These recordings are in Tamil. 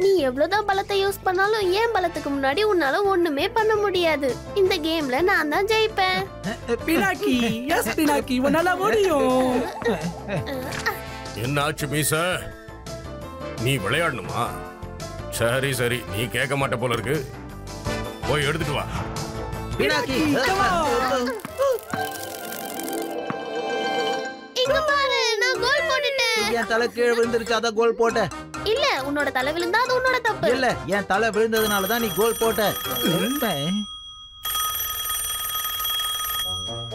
நீ எவ்வளவுதான் பலத்தை யூஸ் பண்ணாலும் ஏன் பலத்துக்கு முன்னாடி உன்னால ஒண்ணுமே பண்ண முடியாது. இந்த கேம்ல நான் தான் ஜெயிப்பேன். பினாக்கி, எஸ் பினாக்கி, உன்னால முடியும். என்ன ஆச்சு மீச? நீ விளையாடணுமா? சரி சரி, நீ கேட்க மாட்ட போல இருக்கு. போய் எடுத்துட்டு வா. பினாக்கி, இங்க பாரு, நான் கோல் போட்டுட்டேன். என் தலை கீழே விழுந்துருச்சு, அதான் கோல் போட்ட. இல்ல, உன்னோட தலை விழுந்தா அது உன்னோட தப்பு. இல்ல, என் தலை விழுந்ததுனால தான் நீ கோல் போட்ட.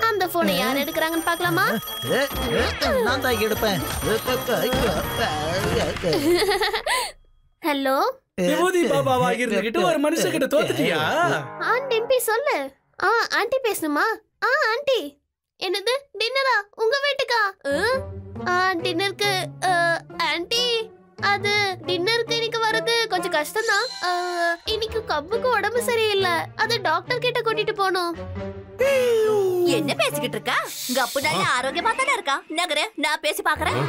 அந்த போனை யார் எடுக்கறாங்கன்னு பார்க்கலாமா? நான் தான் எடுப்பேன். ஹலோ, விபூதி பாபாவா இருந்துகிட்டு ஒரு மனுஷங்கிட்ட தோத்துட்டியா? டிம்பி சொல்லு. ஆண்டி பேசணுமா? ஆண்டி. என்னது, டின்னரா? உங்க வீட்டுக்கா? டின்னருக்கு ஆண்டி, அது டின்னருக்கு இன்னைக்கு வரது கொஞ்சம் கஷ்டம் தான். இன்னைக்கு கப்புக்கு உடம்பு சரியில்லை, அது டாக்டர் கிட்ட கூட்டிட்டு போனோம். என்ன பேசிக்கிட்டு இருக்கா? கப்பு நல்ல ஆரோக்கியமா தானே இருக்கா? நகர, நான் பேசி பாக்குறேன்.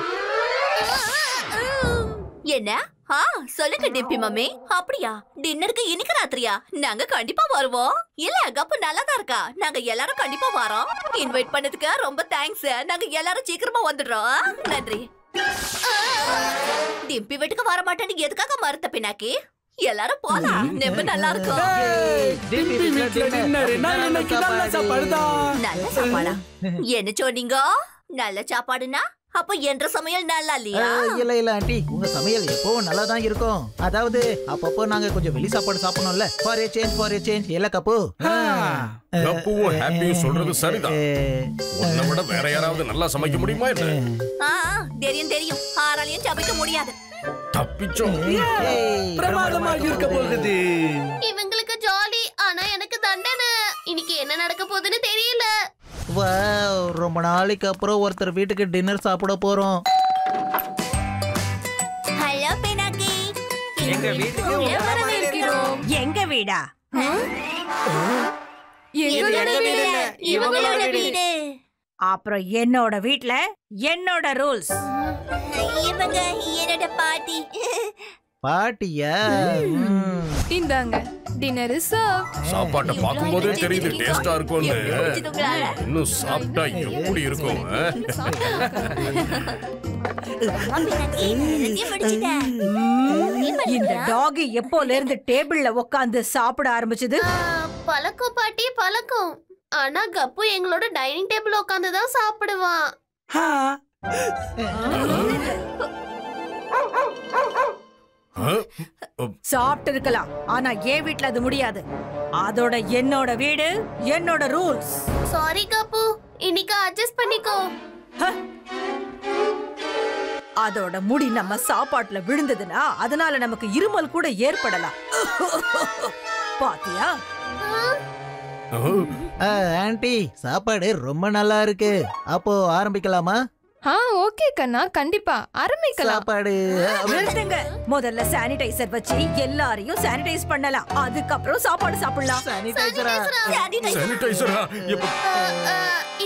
என்ன? சொல்லுங்க டிம்பி மம்மி. அப்படியா? டின்னருக்கு இன்னைக்கு ராத்திரியா? நாங்க கண்டிப்பா வருவோம். இல்ல, கப்பு நல்லா தான் இருக்கா. நாங்க எல்லாரும் கண்டிப்பா வரோம். இன்வைட் பண்ணதுக்கு ரொம்ப தேங்க்ஸ். நாங்க எல்லாரும் சீக்கிரமா வந்துடுறோம். நன்றி. டிம்பி வீட்டுக்கு வர மாட்டேன்னு எதுக்காக மறுத்த பினாக்கி? எல்லாரும் போலாம். நெம்ப நல்லா இருக்கும். நல்ல சாப்பாடா? என்ன சொன்னீங்க? நல்ல சாப்பாடுனா அப்ப என்ற சமையல் நல்லா இல்லையா? இல்ல இல்ல ஆண்டி, உங்க சமையல் எப்பவும் நல்லா தான் இருக்கும். அதாவது அப்பப்போ நாங்க கொஞ்சம் வெளி சாப்பாடு சாப்பிடணும்ல. ஃபார் ஏ சேஞ்ச் இல்ல கப்பு. கப்புவும் ஹாப்பியும் சொல்றது சரிதான். உன்னை விட வேற யாராவது நல்லா சமைக்க முடியுமா? தெரியும் தெரியும், ஆராலையும் சமைக்க முடியாது. தப்பிச்சோம். பிரமாதமாக இருக்க போகுது. இவங்களுக்கு ஜாலி, ஆனா எனக்கு தண்டனை. இன்னைக்கு என்ன நடக்க போகுதுன்னு தெரியல. ரொம்ப நாளைக்கு அப்புறம் ஒருத்தர் வீட்டுக்கு டின்னர் சாப்பிட போறோம். ஹலோ பினாக்கி, எங்க வீட்டுக்கு வரவேற்கிறோம். எங்க வீடா? இவங்களோட வீடு. அப்புறம் என்னோட வீட்ல என்னோட ரூல்ஸ். இவங்க என்னோட பாட்டி. பாட்டியா? இந்தாங்க டின்னர் சர்வ். சாப்பாட்டை பார்க்கும்போதே தெரியுது டேஸ்டா இருக்கும்னு. இன்னும் சாப்பிட்டா எப்படி இருக்கும்? இந்த டாகி எப்போல இருந்து டேபிள்ல உட்கார்ந்து சாப்பிட ஆரம்பிச்சது? பழக்கம் பாட்டி, பழக்கம். ஆனா கப்பு எங்களோட டைனிங் டேபிள் உட்கார்ந்து தான் சாப்பிடுவான். சாப்பிட்டு இருக்கலாம், ஆனா என் வீட்ல அது முடியாது. அதோட என்னோட வீடு, என்னோட ரூல்ஸ். சாரி கப்பு, இன்னைக்கு அட்ஜஸ்ட் பண்ணிக்கோ. அதோட முடி நம்ம சாப்பாட்டுல விழுந்ததுன்னா அதனால நமக்கு இருமல் கூட ஏற்படலாம். பாத்தியா? ஆண்டி, சாப்பாடு ரொம்ப நல்லா இருக்கு. அப்போ ஆரம்பிக்கலாமா? ஓகே கண்ணா, கண்டிப்பா ஆரம்பிக்கலாம். சாப்பாடு நிறுத்துங்க. முதல்ல சானிடைசர் வச்சு எல்லாரையும் சானிடைஸ் பண்ணலாம். அதுக்கப்புறம் சாப்பாடு சாப்பிடலாம். சானிடைசரா?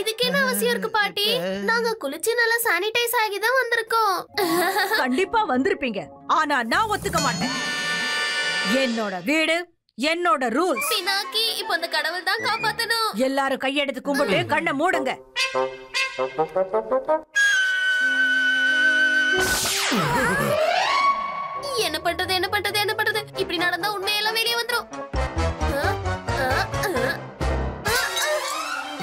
இதுக்கு என்ன அவசியம் இருக்கு பாட்டி? நாங்க குளிச்சு நல்லா சானிடைஸ் ஆகி தான் வந்திருக்கோம். கண்டிப்பா வந்திருப்பீங்க, ஆனா நான் ஒத்துக்க மாட்டேன். என்னோட வீடு, என்னோட ரூல்ஸ். பினாக்கி, இப்போ அந்த கடவுள் தான் காப்பாத்தணும். எல்லாரும் கையெடுத்து கும்பிட்டு கண்ணை மூடுங்க. என்ன பண்றது, என்ன பண்றது, என்ன பண்றது? இப்படி நடந்தா உண்மையெல்லாம் வெளியே வந்துரும்.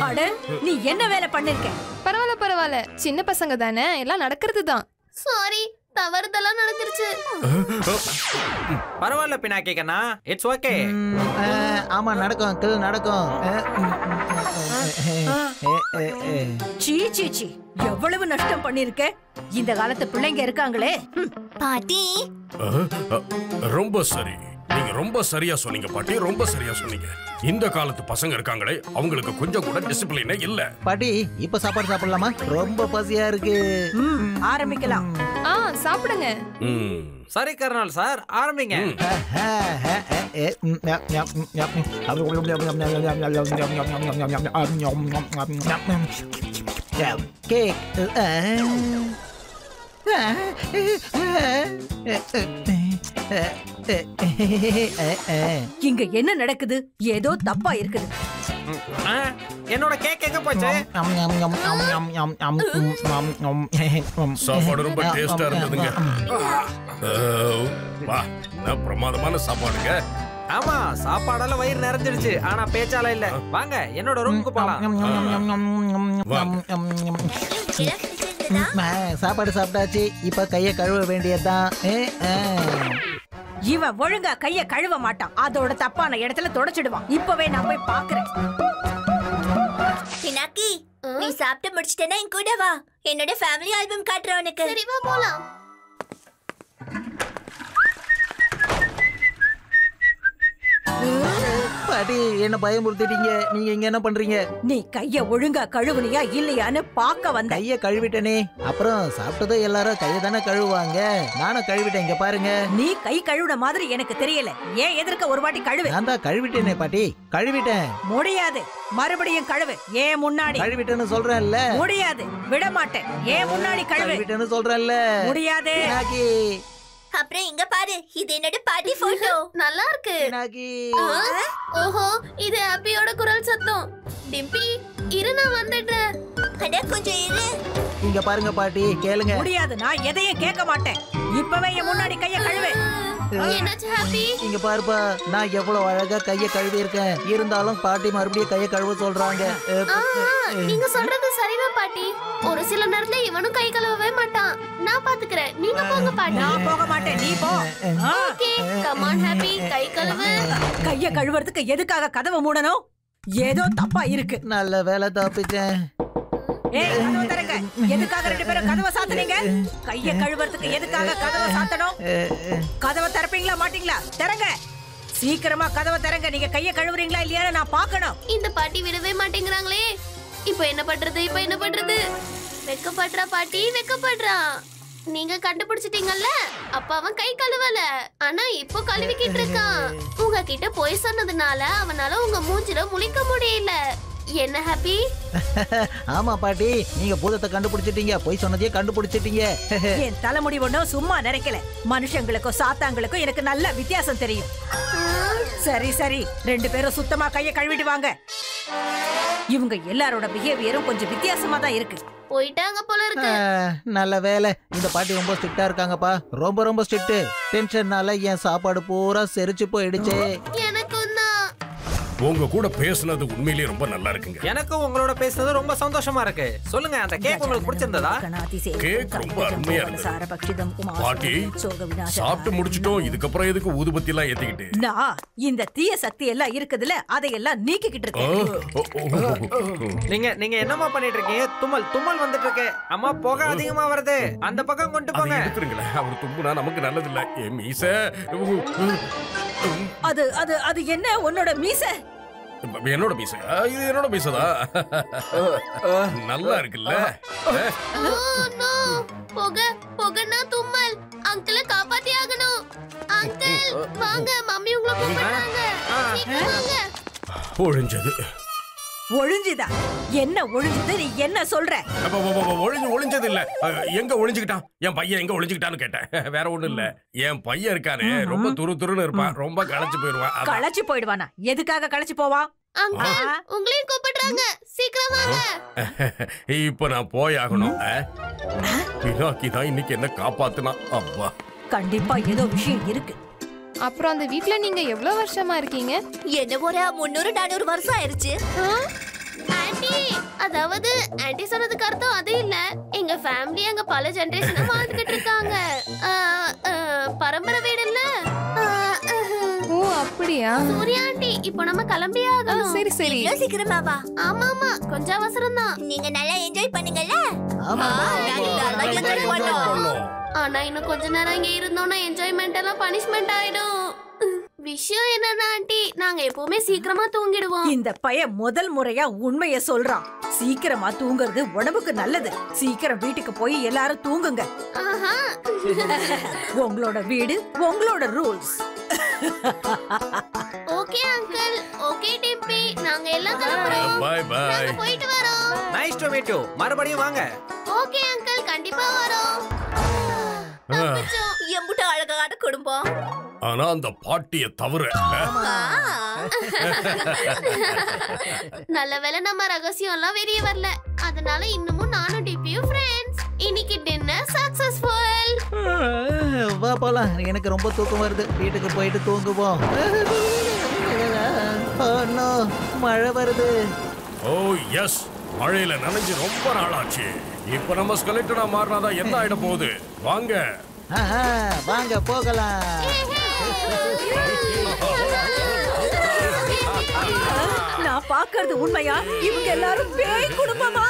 அட, நீ என்ன வேலை பண்ணிருக்க? பரவாயில்ல பரவாயில்ல, சின்ன பசங்க தானே, எல்லாம் நடக்கிறது தான். சாரி, தவறுதெல்லாம் நடந்துருச்சு. பரவாயில்ல பினாக்கி கண்ணா, இட்ஸ் ஓகே. ஆமா, நடக்கும் அங்கிள், நடக்கும். சீ சீ சீ, எவ்வளவு நஷ்டம் பண்ணிருக்க. இந்த காலத்து பிள்ளைங்க இருக்காங்களே. பாட்டி, ரொம்ப சரி, நீங்க ரொம்ப சரியா சொன்னீங்க பாட்டி, ரொம்ப சரியா சொன்னீங்க. இந்த காலத்து பசங்க இருக்காங்களே, அவங்களுக்கு கொஞ்சம் கூட டிசிப்ளினே இல்ல. பாட்டி, இப்ப சாப்பாடு சாப்பிடலாமா? ரொம்ப பசியா இருக்கு. ஆரம்பிக்கலாம். சாப்பிடுங்க. சரி கர்னல் சார், ஆரம்பிங்க. கேக். இங்க என்ன நடக்குது? ஏதோ தப்பா இருக்குது. என்னோட கேக் எங்க போச்சு? சாப்பாடு ரொம்ப டேஸ்டா இருந்ததுங்க. வா, நான் பிரமாதமான சாப்பாடுங்க. ஆமா, சாப்பாடால வயிறு நிறைஞ்சிடுச்சு. ஆனா பேச்சால இல்ல. வாங்க என்னோட ரூமுக்கு போலாம். சாப்பாடு சாப்பிட்டாச்சு. இப்ப கைய கழுவ வேண்டியதுதான். இவன் ஒழுங்கா கைய கழுவ மாட்டான். அதோட தப்பான இடத்துல தொடச்சிடுவான். இப்பவே நான் போய் பாக்குறேன். பினாக்கி, நீ சாப்பிட்டு முடிச்சிட்டேன்னா என் கூட வா. என்னோட ஃபேமிலி ஆல்பம் காட்டுறேன் உனக்கு. சரி வா போலாம். பாட்டி என்ன பயமுறுத்திட்டீங்க. நீங்க இங்க என்ன பண்றீங்க? நீ கைய ஒழுங்கா கழுவுனியா இல்லையான்னு பாக்க வந்த. கைய கழுவிட்டனே. அப்புறம் சாப்பிட்டதோ எல்லாரும் கைய தானே கழுவுவாங்க. நானும் கழுவிட்டேன். இங்க பாருங்க. நீ கை கழுவுன மாதிரி எனக்கு தெரியல. ஏன் எதிர்க்க ஒரு வாட்டி கழுவு. நான் தான் கழுவிட்டேனே பாட்டி. கழுவிட்டேன். முடியாது. மறுபடியும் கழுவு. ஏன் முன்னாடி கழுவிட்டேன்னு சொல்றேன்ல. முடியாது. விட மாட்டேன். ஏன் முன்னாடி கழுவு. கழுவிட்டேன்னு சொல்றேன்ல. முடியாது. அப்புறம் இங்க பாரு, இது என்னோட பாட்டி போட்டோ. நல்லா இருக்கு. ஓஹோ, இது ஹாப்பியோட குரல் சத்தம். டிம்பி, இரு நான் வந்துட்டேன். அட கொஞ்சம் இரு. இங்க பாருங்க பாட்டி, கேளுங்க. முடியாது. நான் எதையும் கேட்க மாட்டேன். இப்பவே என் முன்னாடி கைய கழுவு. என்னாச்சு ஹாப்பி? இங்க பாருப்பா, நான் எவ்வளவு அழகா கைய கழுவி இருக்கேன். இருந்தாலும் பாட்டி மறுபடியும் கைய கழுவ சொல்றாங்க. நீங்க சொல்றது சரிதான் பாட்டி. ஒரு சில நேரத்துல இவனும் கை கழுவவே மாட்டான். நான் பாத்துக்கிறேன். நீங்க போங்க பாட்டி. நான் போக மாட்டேன். நீ போ. ஓகே, கம் ஆன் ஹாப்பி, கை கழுவு. கைய கழுவுறதுக்கு எதுக்காக கதவை மூடணும்? ஏதோ தப்பா இருக்கு. நல்ல வேலை தப்பிச்சேன். ஏய், கதவை திறங்க. எதுக்காக ரெண்டு பேரும் கதவை சாத்துனீங்க? கைய கழுவுறதுக்கு எதுக்காக கதவை சாத்தணும்? கதவை திறப்பீங்களா மாட்டீங்களா? திறங்க. சீக்கிரமா கதவை திறங்க. நீங்க கைய கழுவுறீங்களா இல்லையான்னு நான் பார்க்கணும். இந்த பாட்டி விடவே மாட்டேங்கிறாங்களே. இப்போ என்ன பண்றது? இப்போ என்ன பண்றது? வெக்கப்படுறா பாட்டி, வெக்கப்படுறா. நீங்க கண்டுபிடிச்சிட்டீங்கல்ல, அப்ப அவன் கை கழுவல. ஆனா இப்போ கழுவிக்கிட்டு இருக்கான். உங்ககிட்ட போய் சொன்னதுனால அவனால உங்க மூஞ்சில முழிக்க முடியல. என்ன ஹாப்பி? ஆமா பாட்டி, நீங்க பூதத்தை கண்டுபிடிச்சிட்டீங்க. போய் சொன்னதையே கண்டுபிடிச்சிட்டீங்க. என் தலைமுடி ஒண்ணும் சும்மா நினைக்கல. மனுஷங்களுக்கும் சாத்தாங்களுக்கும் எனக்கு நல்ல வித்தியாசம் தெரியும். சரி சரி, ரெண்டு பேரும் சுத்தமா கைய கழுவிட்டு வாங்க. இவங்க எல்லாரோட பிஹேவியரும் கொஞ்சம் வித்தியாசமா தான் இருக்கு. போயிட்டாங்க போல இருக்கு. நல்ல வேலை. இந்த பாட்டி ரொம்ப ஸ்ட்ரிக்ட்டா இருக்காங்கப்பா. ரொம்ப ரொம்ப ஸ்ட்ரிக்ட். டென்ஷன்னால என் சாப்பாடு பூரா செரிச்சு போயிடுச்சு. எனக்கும் தான். உங்க கூட பேசுனது உண்மையிலேயே ரொம்ப நல்லா இருக்குங்க. எனக்கும் உங்களோட பேசுனது ரொம்ப சந்தோஷமா இருக்கு. சொல்லுங்க, அந்த கேக் உங்களுக்கு பிடிச்சிருந்ததா? கேக் ரொம்ப அருமையா இருந்தது. பாட்டி, சாப்பிட்டு முடிச்சிட்டோம். இதுக்கப்புறம் எதுக்கு ஊதுபத்தி எல்லாம் ஏத்திக்கிட்டு? நான் இந்த தீய சக்தி எல்லாம் இருக்குதுல, அதையெல்லாம் நீக்கிக்கிட்டு இருக்கேன். நீங்க என்னமா பண்ணிட்டு இருக்கீங்க? தும்மல் வந்துட்டு இருக்கு. அம்மா, புகை அதிகமா வருது. அந்த பக்கம் கொண்டு போங்க. எடுத்துருங்களே. அவர் தும்புனா நமக்கு நல்லது இல்ல. ஏ மீச. அது என்ன உன்னோட மீச? என்னோட மீச. இது என்னோட மீசதா? நல்லா இருக்குல்ல? புகனா தும்மல். அங்கிளை காப்பாத்தி ஆகணும். அங்கிள் வாங்க, மம்மி உங்களை கூப்பிடுறாங்க. சீக்கிரம் வாங்க. ஒழிஞ்சது. ஒழிஞ்சுதா? என்ன ஒழிஞ்சது? நீ என்ன சொல்ற? ஒழிஞ்சது இல்ல. எங்க ஒழிஞ்சுக்கிட்டான்? என் பையன் எங்க ஒழிஞ்சுக்கிட்டான்னு கேட்டேன். வேற ஒண்ணும் இல்ல. என் பையன் இருக்கானே, ரொம்ப துருன்னு இருப்பான். ரொம்ப களைச்சு போயிடுவான். களைச்சு போயிடுவானா? எதுக்காக களைச்சு போவான்? அங்கிள் உங்களையும் கூப்பிடுறாங்க. சீக்கிரம் வாங்க. இப்ப நான் போய் ஆகணும். பினாக்கி தான் இன்னைக்கு என்ன காப்பாத்துனா. அப்பா, கண்டிப்பா ஏதோ விஷயம் இருக்கு. அப்புறம் அந்த வீட்ல நீங்க எவ்வளவு வருஷமா இருக்கீங்க? என்ன ஒரு 300-400 வருஷம் ஆயிருச்சு. ஆண்டி, அதாவது ஆண்டி சொன்னதுக்கு அர்த்தம் அது இல்ல. எங்க ஃபேமிலி அங்க பல ஜெனரேஷனா வாழ்ந்துட்டு இருக்காங்க. பரம்பரை வீடு இல்ல. ஓ அப்படியா? சூர்யா ஆண்டி, இப்போ நம்ம கிளம்பி ஆகணும். சரி சரி. இவ்வளவு சீக்கிரமாவா? ஆமா, கொஞ்சம் அவசரம் தான். நீங்க நல்லா என்ஜாய் பண்ணுங்கல்ல. என்ஜாய் பண்ணோம். ஆனா இன்னும் கொஞ்ச நேரம் இங்க இருந்தோம்னா என்ஜாய்மெண்ட் எல்லாம் பனிஷ்மெண்ட் ஆயிடும். விஷயம் என்னன்னா ஆண்டி, நாங்க எப்பவுமே சீக்கிரமா தூங்கிடுவோம். இந்த பையன் முதல் முறையா உண்மைய சொல்றான். சீக்கிரமா தூங்குறது உடம்புக்கு நல்லது. சீக்கிரம் வீட்டுக்கு போய் எல்லாரும் தூங்குங்க. உங்களோட வீடு, உங்களோட rules. Okay uncle, okay Dimpy, நாங்க எல்லாம் கிளம்புறோம். Bye bye. நாங்க போயிட்டு வரோம். Nice to meet you. மறுபடியும் வாங்க. ஓகே அங்கிள், கண்டிப்பா வரோம். எம்புட்டு அழகான குடும்பம். ஆனா அந்த பாட்டிய தவிர நல்ல வேளை நம்ம ரகசியம் எல்லாம் வெளியே வரல. அதனால இன்னமும் நானும் டிபியும் ஃப்ரெண்ட்ஸ். இன்னைக்கு டின்னர் சக்சஸ்ஃபுல். வா போலாம். எனக்கு ரொம்ப தூக்கம் வருது. வீட்டுக்கு போயிட்டு தூங்குவோம். மழை வருது. ஓ எஸ், மழையில நனைஞ்சு ரொம்ப நாளாச்சு. இப்ப நம்ம ஸ்கெலெட்டனா மாறினாதான் என்ன ஆயிட போகுது. வாங்க வாங்க போகலாம். நான் பாக்குறது உண்மையா? இவங்க எல்லாரும் பேய் குடும்பமா?